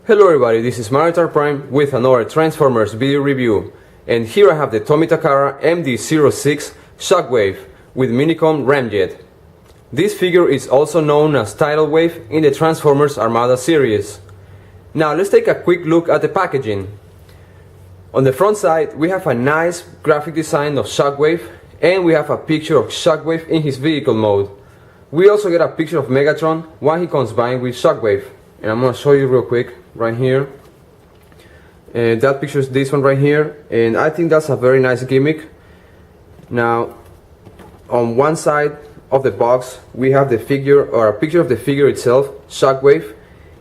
Hello everybody, this is Magnetar Prime with another Transformers video review, and here I have the Takara MD-06 Shockwave with Minicom Ramjet. This figure is also known as Tidal Wave in the Transformers Armada series. Now let's take a quick look at the packaging. On the front side we have a nice graphic design of Shockwave, and we have a picture of Shockwave in his vehicle mode. We also get a picture of Megatron while he combines with Shockwave, and I'm going to show you real quick right here. And that picture is this one right here, and I think that's a very nice gimmick. Now on one side of the box we have the figure, or a picture of the figure itself, Shockwave,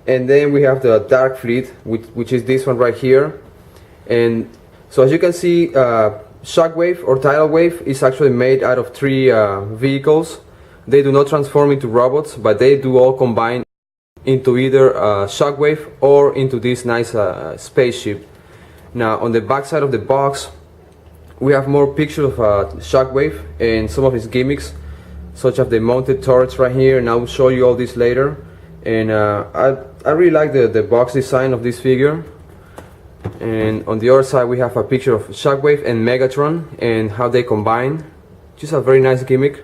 and then we have the Dark Fleet, which is this one right here. And so as you can see, Shockwave or Tidal Wave is actually made out of three vehicles. They do not transform into robots, but they do all combine into either Shockwave or into this nice spaceship. Now on the back side of the box we have more pictures of Shockwave and some of his gimmicks, such as the mounted turrets right here, and I will show you all this later. And I really like the box design of this figure. And on the other side we have a picture of Shockwave and Megatron and how they combine. Just a very nice gimmick.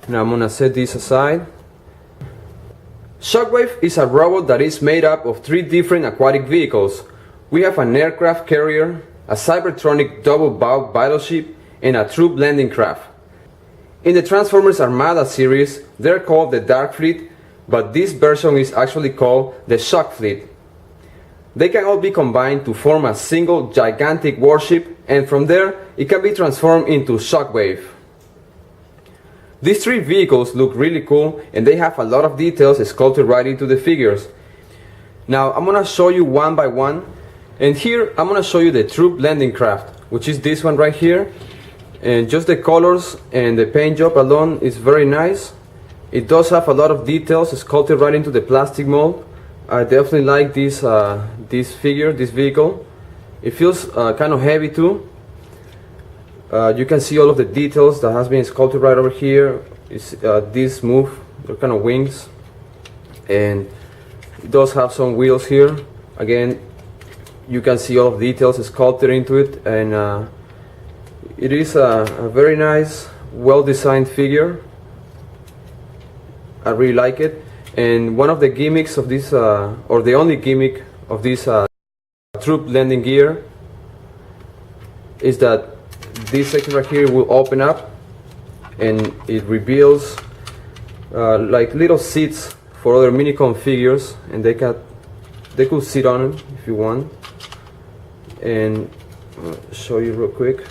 Now I'm gonna set this aside. Shockwave is a robot that is made up of three different aquatic vehicles. We have an aircraft carrier, a Cybertronic double-bow battleship, and a troop landing craft. In the Transformers Armada series, they're called the Dark Fleet, but this version is actually called the Shock Fleet. They can all be combined to form a single gigantic warship, and from there it can be transformed into Shockwave. These three vehicles look really cool, and they have a lot of details sculpted right into the figures. Now I'm gonna show you one by one, and here I'm gonna show you the troop landing craft, which is this one right here. And just the colors and the paint job alone is very nice. It does have a lot of details sculpted right into the plastic mold. I definitely like this vehicle. It feels kind of heavy too. You can see all of the details that has been sculpted right over here. It's this move, they're kind of wings, and it does have some wheels here. Again, you can see all of the details sculpted into it, and it is a very nice, well-designed figure. I really like it. And one of the gimmicks of this, or the only gimmick of this troop landing gear, is that this section right here will open up, and it reveals like little seats for other Minicom figures, and they could sit on it if you want. And I'll show you real quick.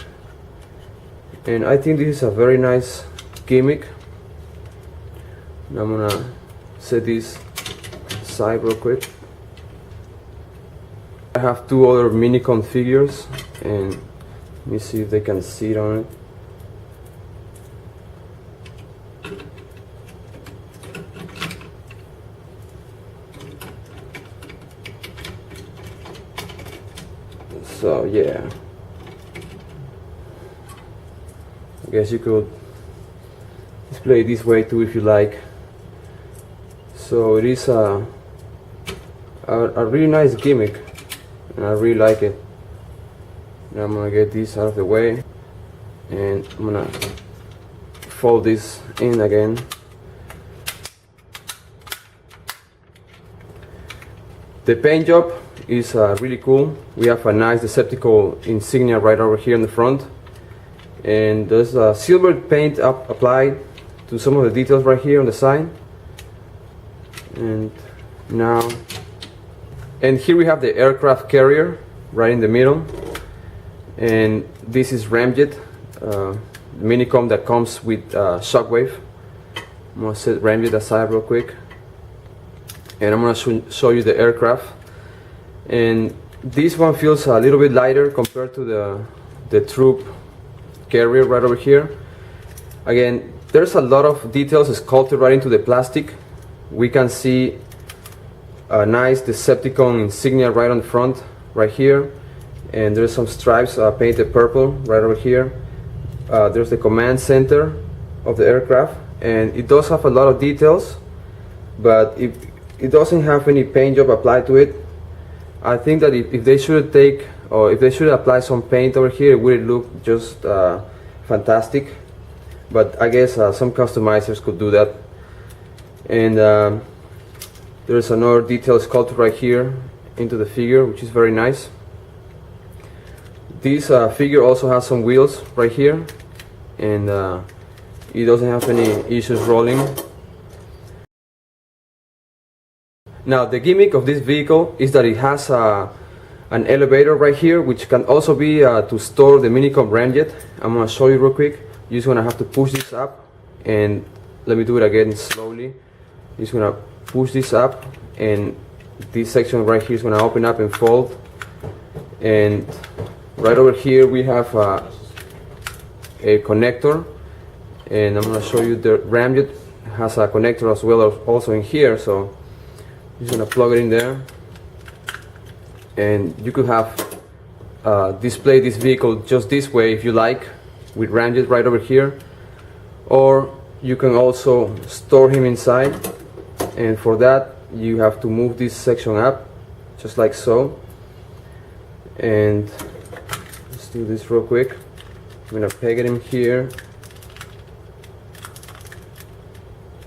And I think this is a very nice gimmick. Now I'm gonna set this aside real quick. I have two other Minicom figures, and let me see if they can sit on it. So yeah, I guess you could display it this way too if you like. So it is a really nice gimmick, and I really like it. Now I'm gonna get this out of the way, and I'm gonna fold this in again. The paint job is really cool. We have a nice Decepticon insignia right over here in the front, and there's a silver paint applied to some of the details right here on the side. And here we have the aircraft carrier right in the middle, and this is Ramjet, Minicom that comes with Shockwave. I'm gonna set Ramjet aside real quick, and I'm gonna show you the aircraft. And this one feels a little bit lighter compared to the troop carrier right over here. Again, there's a lot of details sculpted right into the plastic. We can see a nice Decepticon insignia right on the front, right here, and there's some stripes painted purple right over here. There's the command center of the aircraft, and it does have a lot of details, but it doesn't have any paint job applied to it. I think that if they should take, or if they should apply some paint over here, it would look just fantastic. But I guess some customizers could do that. And there's another detail sculpted right here into the figure, which is very nice. This figure also has some wheels right here, and it doesn't have any issues rolling. Now the gimmick of this vehicle is that it has an elevator right here, which can also be to store the Minicom ramjet. I'm going to show you real quick. You're just going to have to push this up, and let me do it again slowly. You're just going to push this up, and this section right here is going to open up and fold. And right over here we have a connector, and I'm going to show you the ramjet has a connector as well, also in here. So I'm just going to plug it in there, and you could have display this vehicle just this way if you like, with ramjet right over here, or you can also store him inside, and for that you have to move this section up just like so. And let's do this real quick. I'm gonna peg it in here,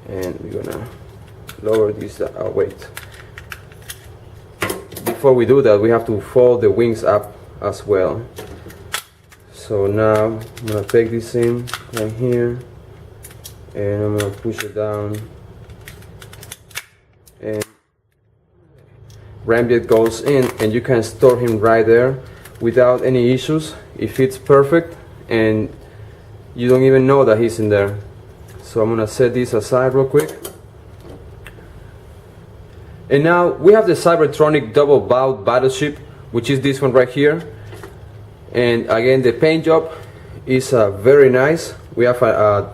and we're gonna lower this weight. Before we do that, we have to fold the wings up as well. So now I'm gonna peg this in right here, and I'm gonna push it down, and ramjet goes in, and you can store him right there without any issues. It fits perfect, and you don't even know that he's in there. So I'm gonna set this aside real quick. And now we have the Cybertronic double bowed Battleship, which is this one right here. And again, the paint job is very nice. We have a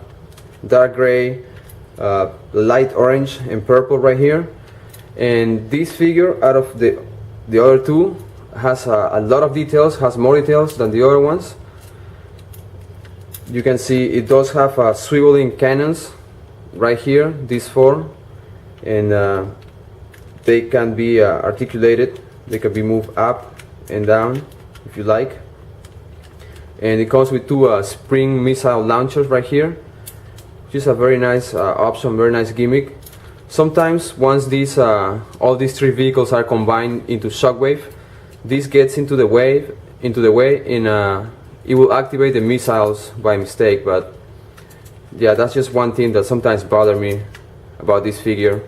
dark gray, light orange, and purple right here. And this figure, out of the other two, has a lot of details, has more details than the other ones. You can see it does have swiveling cannons right here, these four, and they can be articulated. They can be moved up and down if you like. And it comes with two spring missile launchers right here, which is a very nice option, very nice gimmick. Sometimes once these all these three vehicles are combined into Shockwave, this gets into the way, and it will activate the missiles by mistake. But yeah, that's just one thing that sometimes bothers me about this figure.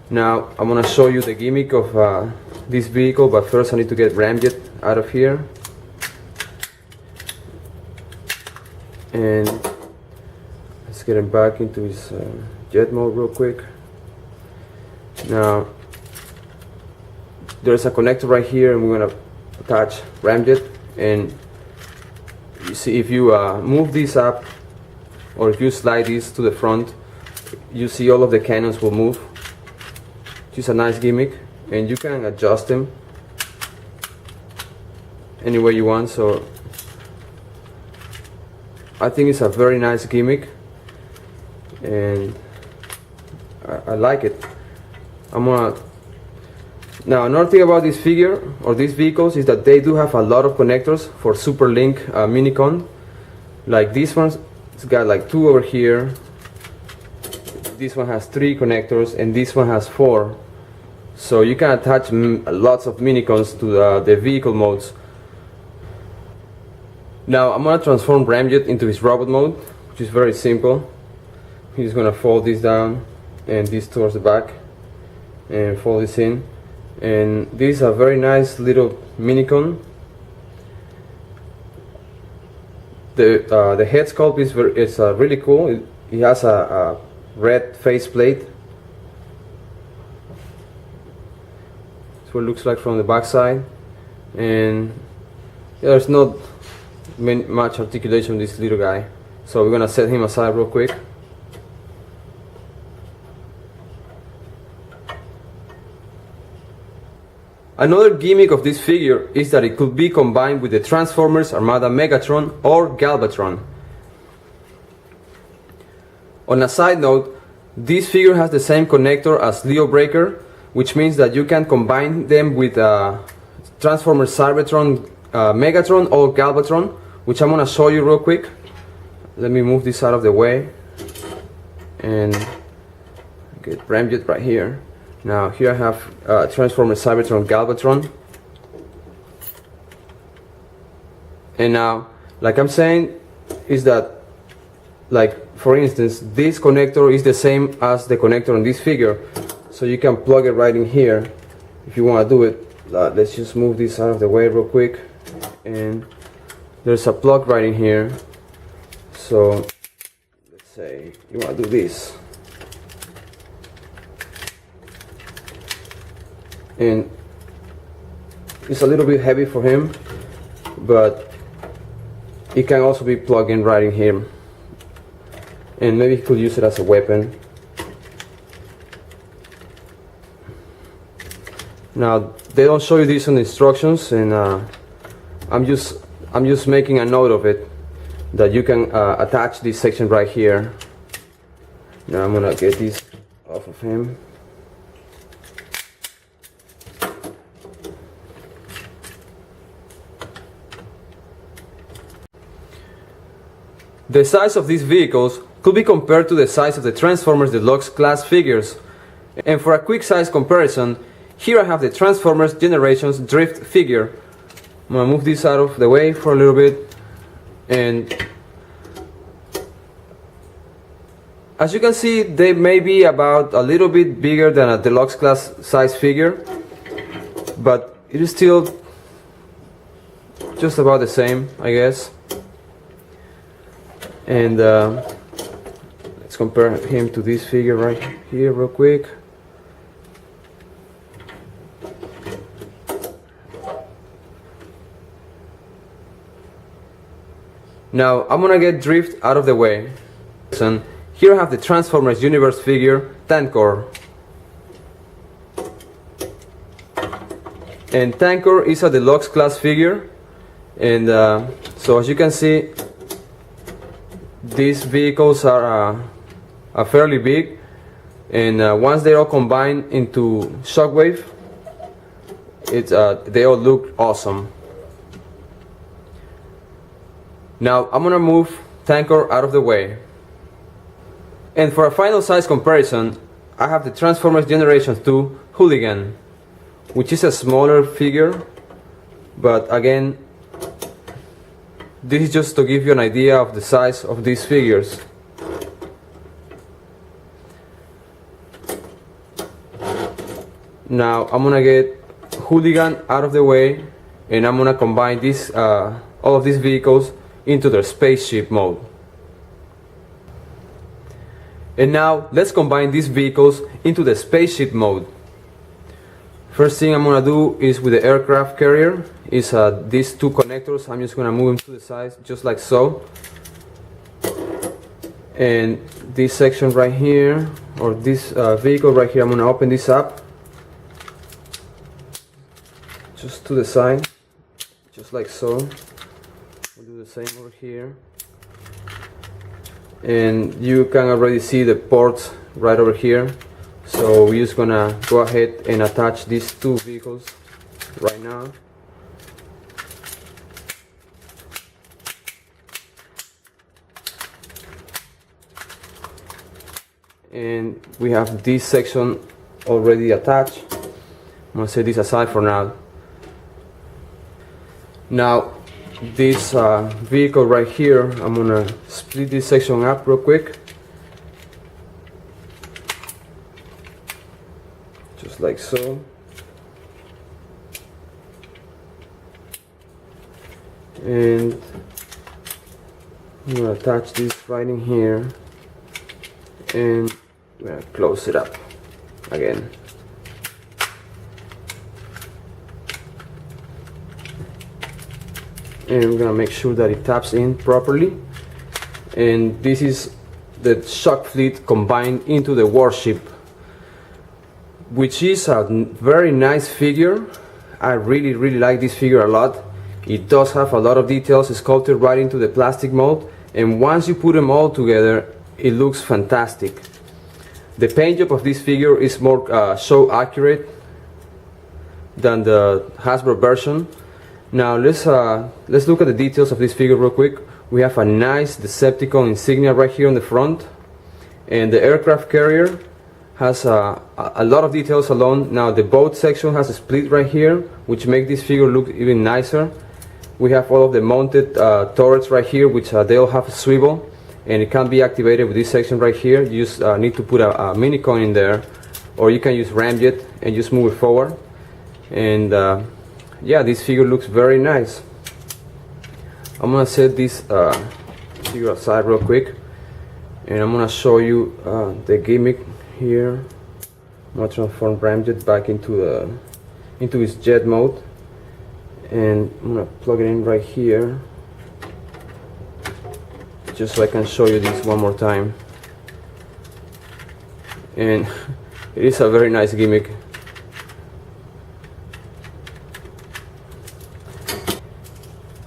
Now I'm gonna show you the gimmick of this vehicle, but first I need to get ramjet out of here. And let's get him back into his jet mode real quick. Now there's a connector right here, and we're gonna attach ramjet. And you see, if you move this up, or if you slide this to the front, you see all of the cannons will move, which is a nice gimmick. And you can adjust them any way you want. So I think it's a very nice gimmick, and I like it. Now another thing about this figure, or these vehicles, is that they do have a lot of connectors for Super Link Minicon. Like this one's, it's got like 2 over here. This one has 3 connectors, and this one has 4. So you can attach lots of Minicons to the vehicle modes. Now I'm gonna transform Ramjet into his robot mode, which is very simple. He's gonna fold this down, and this towards the back, and fold this in. And this is a very nice little Minicon. The head sculpt is really cool. It has a red faceplate. That's what it looks like from the back side. And there's not much articulation on this little guy, so we're gonna set him aside real quick. Another gimmick of this figure is that it could be combined with the Transformers Armada Megatron or Galvatron. On a side note, this figure has the same connector as Leo Breaker, which means that you can combine them with Transformer Cybertron Megatron or Galvatron, which I'm gonna show you real quick. Let me move this out of the way and get Ramjet right here. Now here I have Transformer Cybertron Galvatron, and now, like I'm saying, is that, like for instance, this connector is the same as the connector on this figure, so you can plug it right in here if you want to do it. Let's just move this out of the way real quick, and there's a plug right in here. So let's say you want to do this, and it's a little bit heavy for him, but it can also be plugged in right in here, and maybe he could use it as a weapon. Now they don't show you this on the instructions, and I'm just making a note of it, that you can attach this section right here. Now I'm gonna get this off of him. The size of these vehicles could be compared to the size of the Transformers Deluxe class figures. And for a quick size comparison, here I have the Transformers Generations Drift figure. I'm gonna move this out of the way for a little bit, and as you can see, they may be about a little bit bigger than a deluxe class size figure, but it is still just about the same, I guess. And let's compare him to this figure right here real quick. Now I'm gonna get Drift out of the way. And here I have the Transformers Universe figure, Tankor. And Tankor is a deluxe class figure, and so as you can see, these vehicles are fairly big, and once they all combine into Shockwave, they all look awesome. Now I'm gonna move Tankor out of the way. And for a final size comparison, I have the Transformers Generation 2 Hooligan, which is a smaller figure, but again, this is just to give you an idea of the size of these figures. Now I'm gonna get Hooligan out of the way, and I'm gonna combine all of these vehicles into their spaceship mode. And now let's combine these vehicles into the spaceship mode. First thing I'm gonna do is with the aircraft carrier is these two connectors. I'm just gonna move them to the side just like so, and this section right here, or this vehicle right here, I'm gonna open this up just to the side, just like so. We'll do the same over here, and you can already see the ports right over here. So we're just gonna go ahead and attach these two vehicles right now. And we have this section already attached. I'm gonna set this aside for now. Now this vehicle right here, I'm gonna split this section up real quick, just like so. And I'm gonna attach this right in here, and I'm gonna close it up again. And we're gonna make sure that it taps in properly. And this is the shock fleet combined into the warship, which is a very nice figure. I really like this figure a lot. It does have a lot of details sculpted right into the plastic mold, and once you put them all together, it looks fantastic. The paint job of this figure is more show accurate, than the Hasbro version. Now let's look at the details of this figure real quick. We have a nice Decepticon insignia right here on the front, and the aircraft carrier has a lot of details alone. Now the boat section has a split right here, which makes this figure look even nicer. We have all of the mounted turrets right here, which they all have a swivel, and it can be activated with this section right here. You just need to put a mini-con in there, or you can use ramjet and just move it forward. And yeah, this figure looks very nice. I'm gonna set this figure aside real quick, and I'm gonna show you the gimmick here. I'm gonna transform ramjet back into his jet mode, and I'm gonna plug it in right here, just so I can show you this one more time. And it is a very nice gimmick.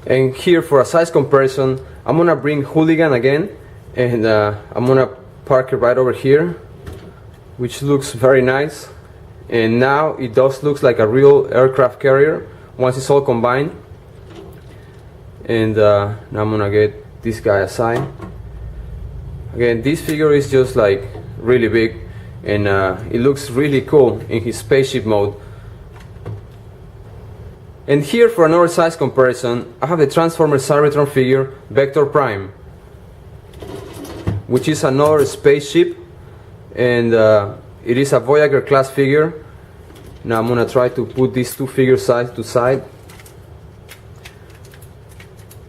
And here, for a size comparison, I'm gonna bring Hooligan again, and I'm gonna park it right over here, which looks very nice. And now it does look like a real aircraft carrier once it's all combined. And now I'm gonna get this guy aside. Again, this figure is just like really big, and it looks really cool in his spaceship mode. And here, for another size comparison, I have the Transformer Cybertron figure, Vector Prime, which is another spaceship, and it is a Voyager class figure. Now I'm gonna try to put these two figures side to side.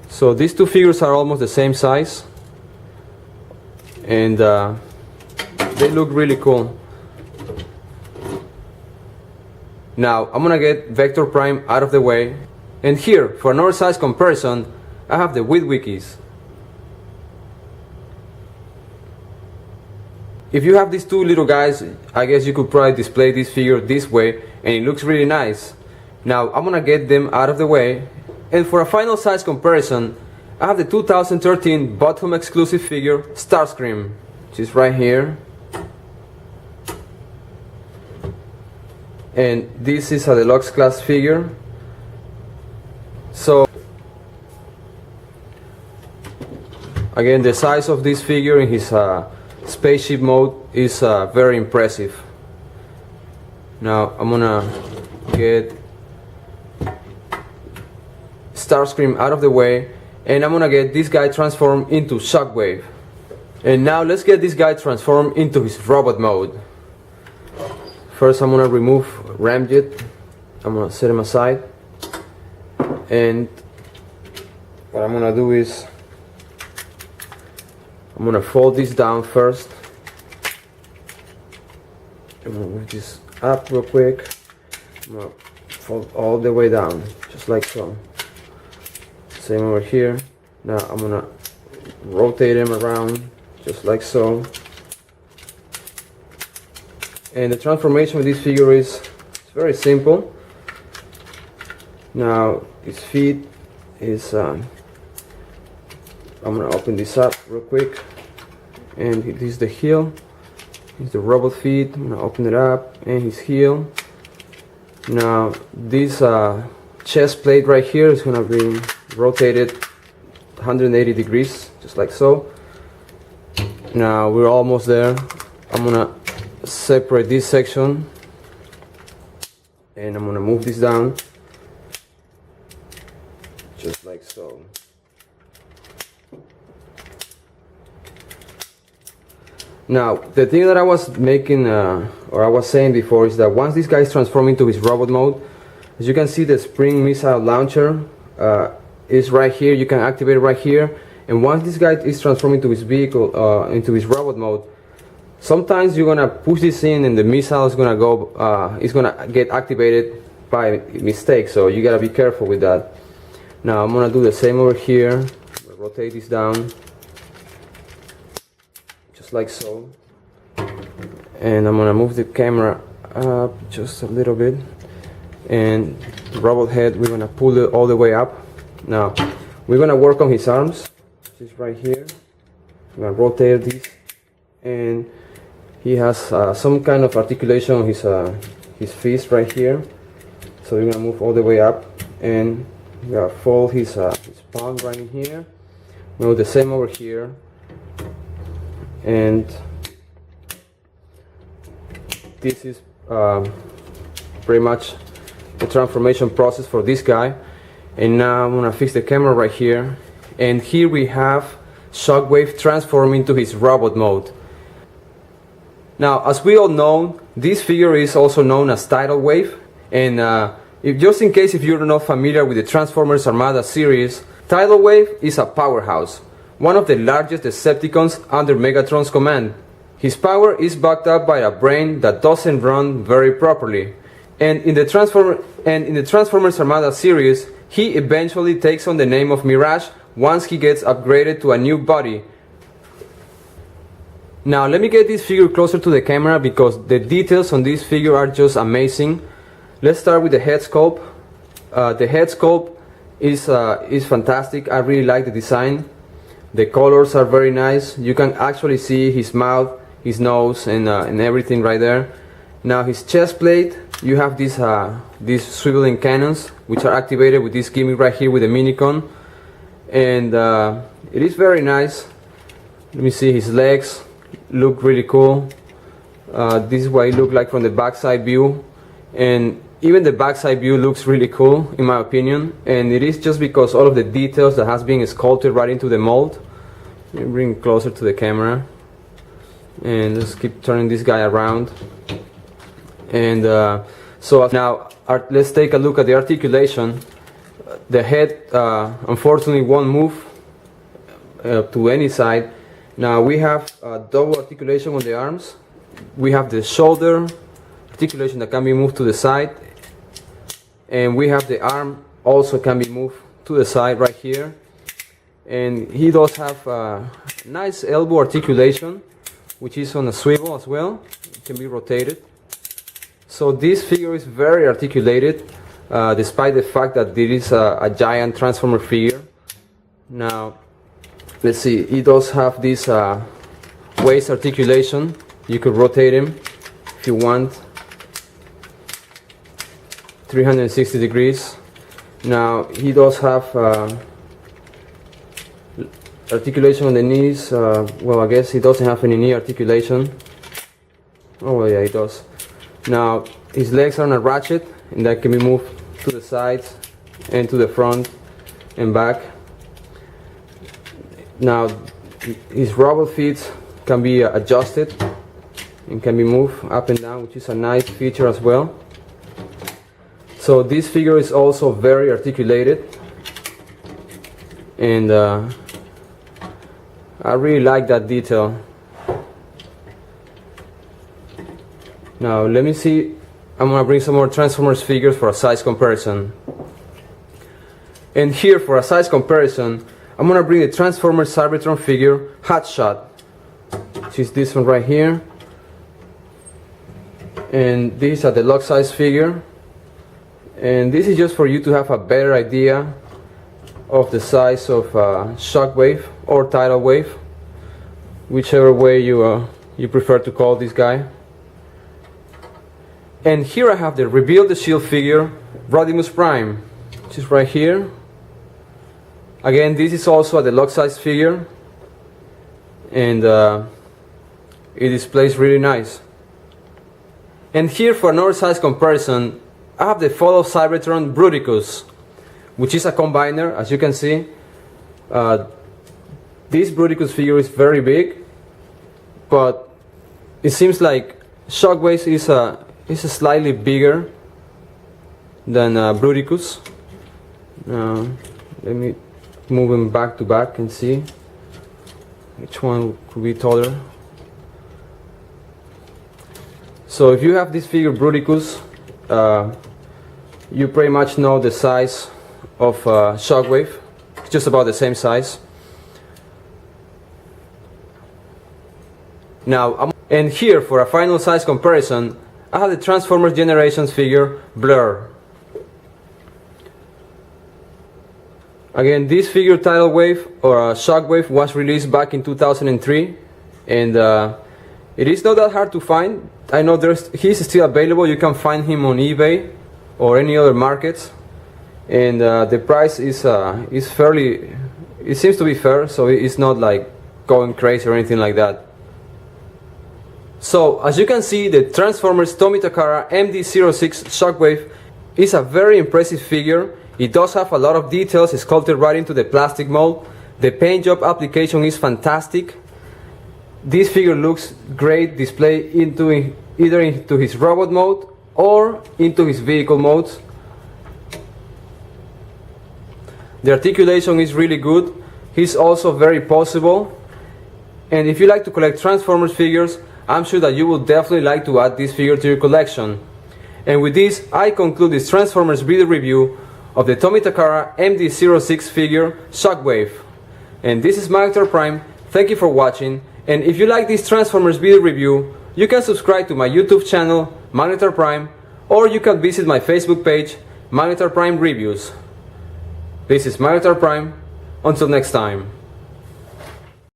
So these two figures are almost the same size, and they look really cool. Now I'm gonna get Vector Prime out of the way, and here, for another size comparison, I have the Witwikis. If you have these two little guys, I guess you could probably display this figure this way, and it looks really nice. Now I'm gonna get them out of the way, and for a final size comparison, I have the 2013 Bottom exclusive figure, Starscream, which is right here. And this is a deluxe class figure. So again, the size of this figure in his spaceship mode is very impressive. Now I'm gonna get Starscream out of the way, and I'm gonna get this guy transformed into Shockwave. And now let's get this guy transformed into his robot mode. First, I'm gonna remove Ramjet. I'm gonna set him aside, and what I'm gonna do is I'm gonna fold this down first. I'm gonna move this up real quick. I'm gonna fold all the way down, just like so. Same over here. Now I'm gonna rotate him around, just like so. And the transformation of this figure is very simple. Now his feet is I'm gonna open this up real quick, and this is the heel. It's the robot feet. I'm gonna open it up, and his heel. Now this chest plate right here is gonna be rotated 180 degrees, just like so. Now we're almost there. I'm gonna separate this section, and I'm gonna move this down, just like so. Now the thing that I was making or I was saying before is that once this guy is transformed into his robot mode, as you can see, the spring missile launcher is right here. You can activate it right here, and once this guy is transformed into his vehicle, into his robot mode, sometimes you're gonna push this in, and the missile is gonna go. It's gonna get activated by mistake. So you gotta be careful with that. Now I'm gonna do the same over here. Rotate this down, just like so. And I'm gonna move the camera up just a little bit. And the robot head, we're gonna pull it all the way up. Now we're gonna work on his arms, which is right here. I'm gonna rotate this, and he has some kind of articulation on his fist right here. So you're gonna move all the way up, and you're gonna fold his palm right in here. We'll do the same over here, and this is pretty much the transformation process for this guy. And now I'm gonna fix the camera right here, and here we have Shockwave transforming into his robot mode. Now, as we all know, this figure is also known as Tidal Wave, and just in case if you're not familiar with the Transformers Armada series, Tidal Wave is a powerhouse, one of the largest Decepticons under Megatron's command. His power is backed up by a brain that doesn't run very properly, and in the Transformers Armada series, he eventually takes on the name of Mirage once he gets upgraded to a new body. Now let me get this figure closer to the camera because the details on this figure are just amazing. Let's start with the head sculpt. The head sculpt is fantastic. I really like the design. The colors are very nice. You can actually see his mouth, his nose, and everything right there. Now his chest plate, you have these swiveling cannons which are activated with this gimmick right here with the minicon, and it is very nice. Let me see, his legs look really cool. This is what it looks like from the backside view, and even the backside view looks really cool in my opinion, and it is just because all of the details that has been sculpted right into the mold. Let me bring it closer to the camera, and let's keep turning this guy around. And so now let's take a look at the articulation. The head unfortunately won't move to any side. Now we have double articulation on the arms. We have the shoulder articulation that can be moved to the side, and we have the arm also can be moved to the side right here. And he does have a nice elbow articulation, which is on a swivel as well. It can be rotated. So this figure is very articulated, despite the fact that it is a giant Transformer figure. Now, let's see, he does have this waist articulation. You could rotate him if you want, 360 degrees. Now, he does have articulation on the knees. Well, I guess he doesn't have any knee articulation. Oh, yeah, he does. Now, his legs are on a ratchet, and that can be moved to the sides and to the front and back. Now, his robot feet can be adjusted and can be moved up and down, which is a nice feature as well. So this figure is also very articulated, and I really like that detail. Now let me see, I'm gonna bring some more Transformers figures for a size comparison. And here for a size comparison, I'm gonna bring the Transformers Cybertron figure Hotshot, which is this one right here. And this is a deluxe size figure. And this is just for you to have a better idea of the size of Shockwave or Tidal Wave, whichever way you prefer to call this guy. And here I have the Reveal the Shield figure, Rodimus Prime, which is right here. Again, this is also a deluxe size figure, and it displays really nice. And here for another size comparison, I have the Fall of Cybertron Bruticus, which is a combiner, as you can see. This Bruticus figure is very big, but it seems like Shockwave is slightly bigger than Bruticus. Let me move him back to back and see which one could be taller. So if you have this figure Bruticus, you pretty much know the size of Shockwave. It's just about the same size. Now, and here for a final size comparison, I have the Transformers Generations figure Blur. Again, this figure Tidal Wave or Shockwave was released back in 2003, and it is not that hard to find. I know he's still available. You can find him on eBay or any other markets, and the price is fairly, it seems to be fair, so it's not like going crazy or anything like that. So as you can see, the Transformers Tomy Takara MD-06 Shockwave is a very impressive figure. It does have a lot of details sculpted right into the plastic mold. The paint job application is fantastic. This figure looks great displayed either into his robot mode or into his vehicle modes. The articulation is really good. He's also very poseable. And if you like to collect Transformers figures, I'm sure that you will definitely like to add this figure to your collection. And with this, I conclude this Transformers video review of the Tomy Takara MD-06 figure Shockwave. And this is Magnetar Prime. Thank you for watching. And if you like this Transformers video review, you can subscribe to my YouTube channel, Magnetar Prime, or you can visit my Facebook page, Magnetar Prime Reviews. This is Magnetar Prime. Until next time.